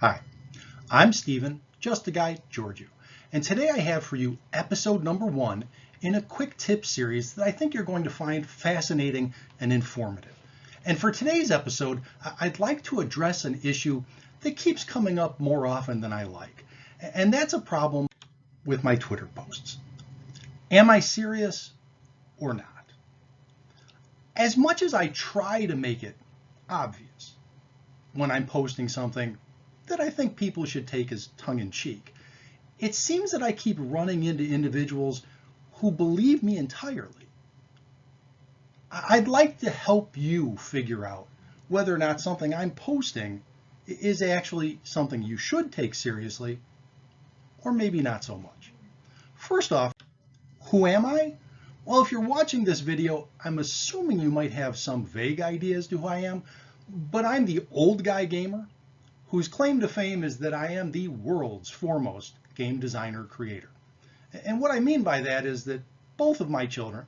Hi, I'm Stephen, just a guy, Georgiou, and today I have for you episode number 1 in a quick tip series that I think you're going to find fascinating and informative. And for today's episode, I'd like to address an issue that keeps coming up more often than I like, and that's a problem with my Twitter posts. Am I serious or not? As much as I try to make it obvious when I'm posting something that I think people should take as tongue-in-cheek, it seems that I keep running into individuals who believe me entirely. I'd like to help you figure out whether or not something I'm posting is actually something you should take seriously, or maybe not so much. First off, who am I? Well, if you're watching this video, I'm assuming you might have some vague idea as to who I am, but I'm the old guy gamer whose claim to fame is that I am the world's foremost game designer creator. And what I mean by that is that both of my children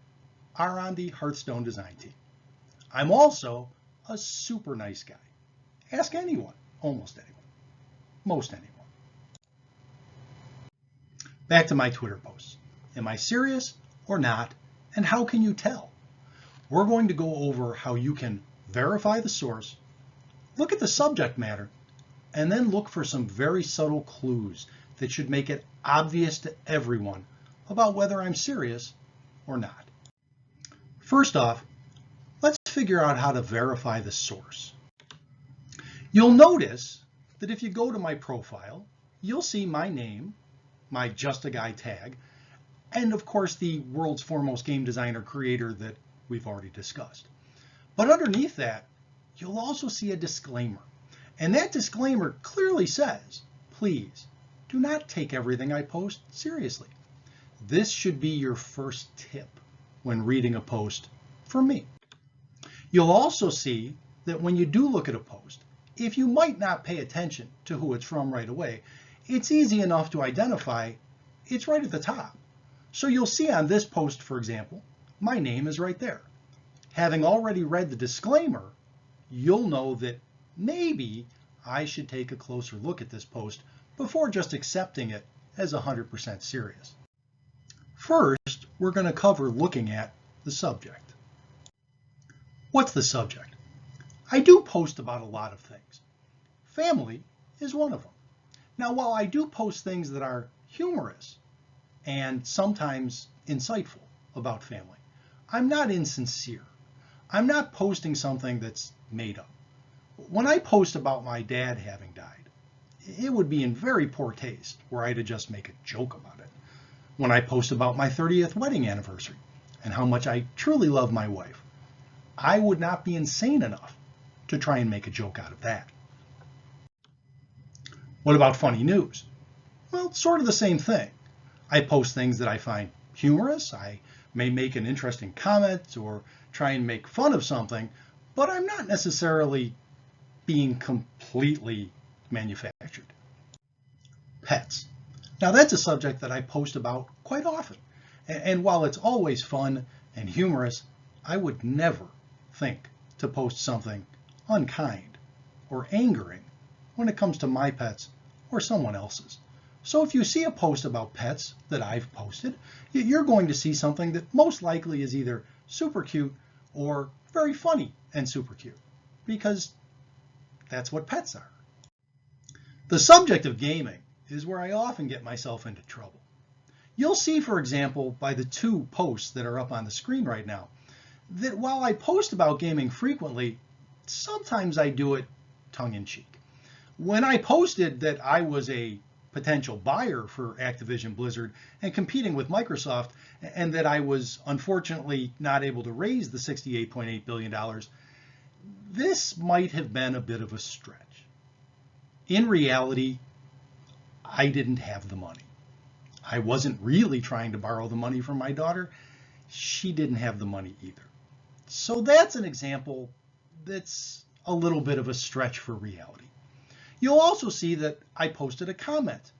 are on the Hearthstone design team. I'm also a super nice guy. Ask anyone, almost anyone, most anyone. Back to my Twitter posts. Am I serious or not? And how can you tell? We're going to go over how you can verify the source, look at the subject matter, and then look for some very subtle clues that should make it obvious to everyone about whether I'm serious or not. First off, let's figure out how to verify the source. You'll notice that if you go to my profile, you'll see my name, my Just a Guy tag, and of course the world's foremost game designer creator that we've already discussed. But underneath that, you'll also see a disclaimer. And that disclaimer clearly says, please do not take everything I post seriously. This should be your first tip when reading a post from me. You'll also see that when you do look at a post, if you might not pay attention to who it's from right away, it's easy enough to identify it's right at the top. So you'll see on this post, for example, my name is right there. Having already read the disclaimer, you'll know that maybe I should take a closer look at this post before just accepting it as 100% serious. First, we're going to cover looking at the subject. What's the subject? I do post about a lot of things. Family is one of them. Now, while I do post things that are humorous and sometimes insightful about family, I'm not insincere. I'm not posting something that's made up. When I post about my dad having died, it would be in very poor taste were I to just make a joke about it. When I post about my 30th wedding anniversary and how much I truly love my wife, I would not be insane enough to try and make a joke out of that. What about funny news? Well, it's sort of the same thing. I post things that I find humorous. I may make an interesting comment or try and make fun of something, but I'm not necessarily being completely manufactured. Pets. Now that's a subject that I post about quite often. And while it's always fun and humorous, I would never think to post something unkind or angering when it comes to my pets or someone else's. So if you see a post about pets that I've posted, you're going to see something that most likely is either super cute or very funny and super cute, because that's what pets are. The subject of gaming is where I often get myself into trouble. You'll see, for example, by the 2 posts that are up on the screen right now, that while I post about gaming frequently, sometimes I do it tongue-in-cheek. When I posted that I was a potential buyer for Activision Blizzard and competing with Microsoft, and that I was unfortunately not able to raise the $68.8 billion, this might have been a bit of a stretch. In reality, I didn't have the money. I wasn't really trying to borrow the money from my daughter. She didn't have the money either. So that's an example that's a little bit of a stretch for reality. You'll also see that I posted a comment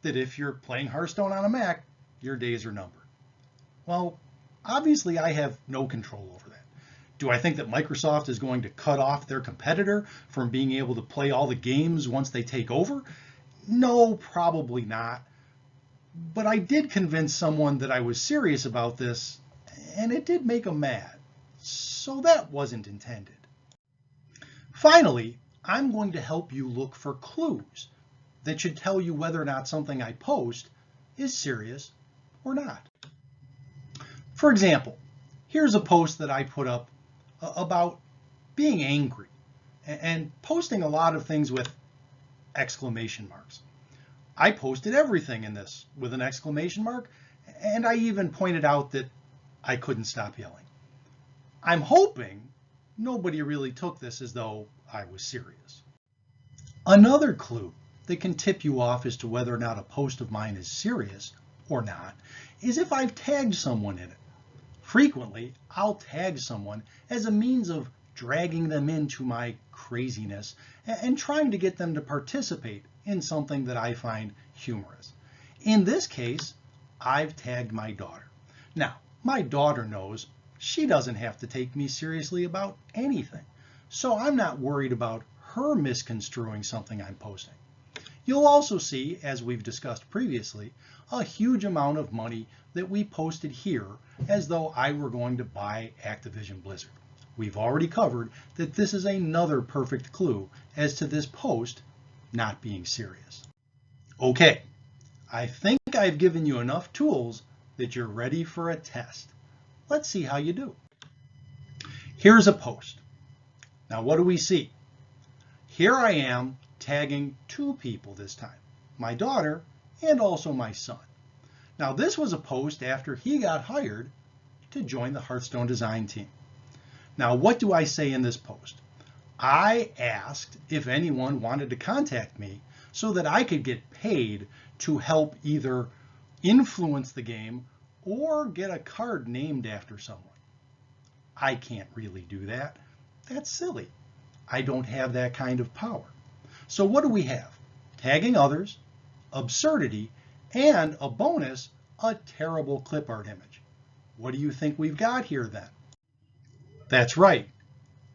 that if you're playing Hearthstone on a Mac, your days are numbered. Well, obviously I have no control over that. Do I think that Microsoft is going to cut off their competitor from being able to play all the games once they take over? No, probably not. But I did convince someone that I was serious about this, and it did make them mad. So that wasn't intended. Finally, I'm going to help you look for clues that should tell you whether or not something I post is serious or not. For example, here's a post that I put up about being angry and posting a lot of things with exclamation marks. I posted everything in this with an exclamation mark, and I even pointed out that I couldn't stop yelling. I'm hoping nobody really took this as though I was serious. Another clue that can tip you off as to whether or not a post of mine is serious or not is if I've tagged someone in it. Frequently, I'll tag someone as a means of dragging them into my craziness and trying to get them to participate in something that I find humorous. In this case, I've tagged my daughter. Now, my daughter knows she doesn't have to take me seriously about anything, so I'm not worried about her misconstruing something I'm posting. You'll also see, as we've discussed previously, a huge amount of money that we posted here as though I were going to buy Activision Blizzard. We've already covered that this is another perfect clue as to this post not being serious. Okay, I think I've given you enough tools that you're ready for a test. Let's see how you do. Here's a post. Now what do we see? Here I am tagging two people this time, my daughter and also my son. Now this was a post after he got hired to join the Hearthstone design team. Now what do I say in this post? I asked if anyone wanted to contact me so that I could get paid to help either influence the game or get a card named after someone. I can't really do that. That's silly. I don't have that kind of power. So what do we have? Tagging others, absurdity, and a bonus, a terrible clip art image. What do you think we've got here then? That's right.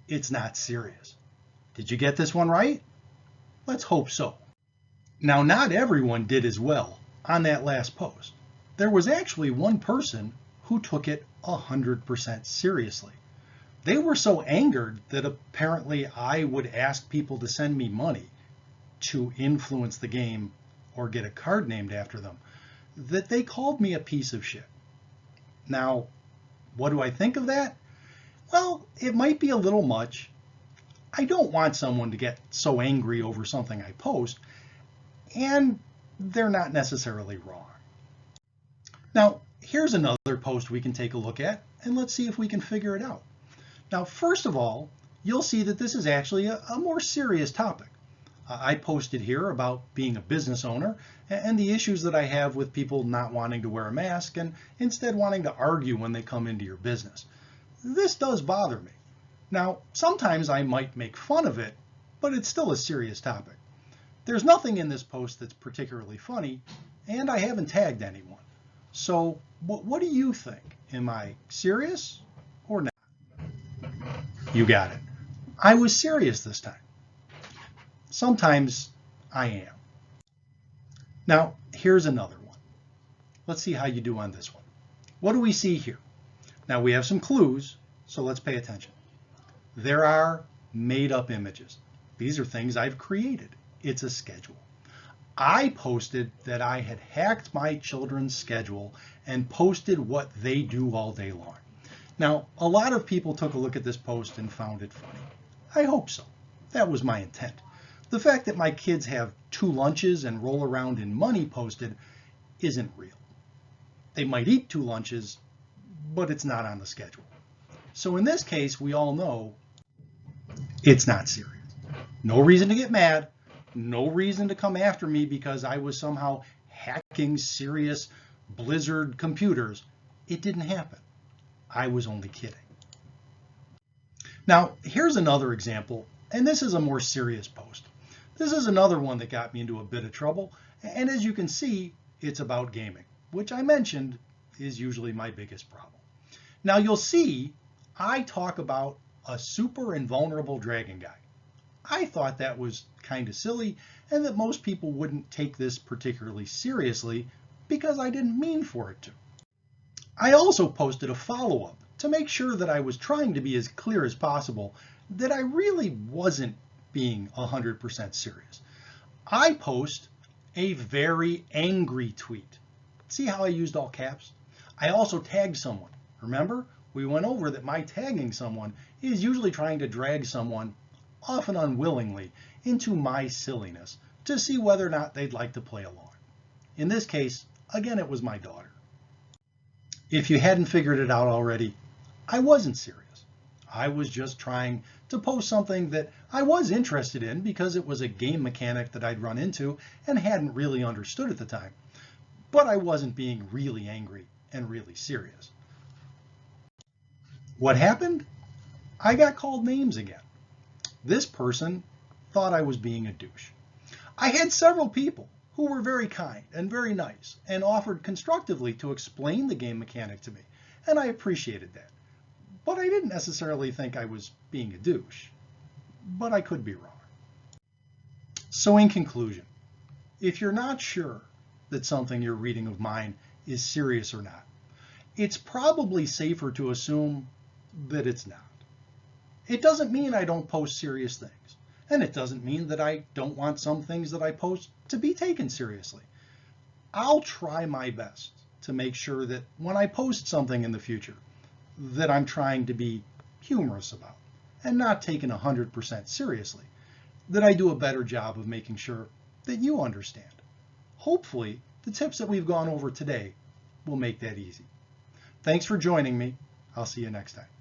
It's not serious. Did you get this one right? Let's hope so. Now, not everyone did as well on that last post. There was actually one person who took it 100% seriously. They were so angered that apparently I would ask people to send me money to influence the game or get a card named after them, that they called me a piece of shit. Now, what do I think of that? Well, it might be a little much. I don't want someone to get so angry over something I post, and they're not necessarily wrong. Now, here's another post we can take a look at, and let's see if we can figure it out. Now, first of all, you'll see that this is actually a more serious topic. I posted here about being a business owner and the issues that I have with people not wanting to wear a mask and instead wanting to argue when they come into your business. This does bother me. Now, sometimes I might make fun of it, but it's still a serious topic. There's nothing in this post that's particularly funny, and I haven't tagged anyone. So what do you think? Am I serious or not? You got it. I was serious this time. Sometimes I am. Now, here's another one. Let's see how you do on this one. What do we see here? Now, we have some clues, so let's pay attention. There are made-up images. These are things I've created. It's a schedule. I posted that I had hacked my children's schedule and posted what they do all day long. Now, a lot of people took a look at this post and found it funny. I hope so. That was my intent. The fact that my kids have 2 lunches and roll around in money posted isn't real. They might eat 2 lunches, but it's not on the schedule. So in this case, we all know it's not serious. No reason to get mad. No reason to come after me because I was somehow hacking serious Blizzard computers. It didn't happen. I was only kidding. Now, here's another example, and this is a more serious post. This is another one that got me into a bit of trouble, and as you can see, it's about gaming, which I mentioned is usually my biggest problem. Now, you'll see I talk about a super invulnerable dragon guy. I thought that was kind of silly and that most people wouldn't take this particularly seriously because I didn't mean for it to. I also posted a follow-up to make sure that I was trying to be as clear as possible that I really wasn't being 100% serious. I post a very angry tweet. See how I used all caps? I also tagged someone. Remember, we went over that my tagging someone is usually trying to drag someone, often unwillingly, into my silliness to see whether or not they'd like to play along. In this case, again, it was my daughter. If you hadn't figured it out already, I wasn't serious. I was just trying to post something that I was interested in because it was a game mechanic that I'd run into and hadn't really understood at the time. But I wasn't being really angry and really serious. What happened? I got called names again. This person thought I was being a douche. I had several people who were very kind and very nice and offered constructively to explain the game mechanic to me, and I appreciated that. But I didn't necessarily think I was being a douche. But I could be wrong. So in conclusion, if you're not sure that something you're reading of mine is serious or not, it's probably safer to assume that it's not. It doesn't mean I don't post serious things. And it doesn't mean that I don't want some things that I post to be taken seriously. I'll try my best to make sure that when I post something in the future, that I'm trying to be humorous about and not taken 100% seriously, that I do a better job of making sure that you understand. Hopefully, the tips that we've gone over today will make that easy. Thanks for joining me. I'll see you next time.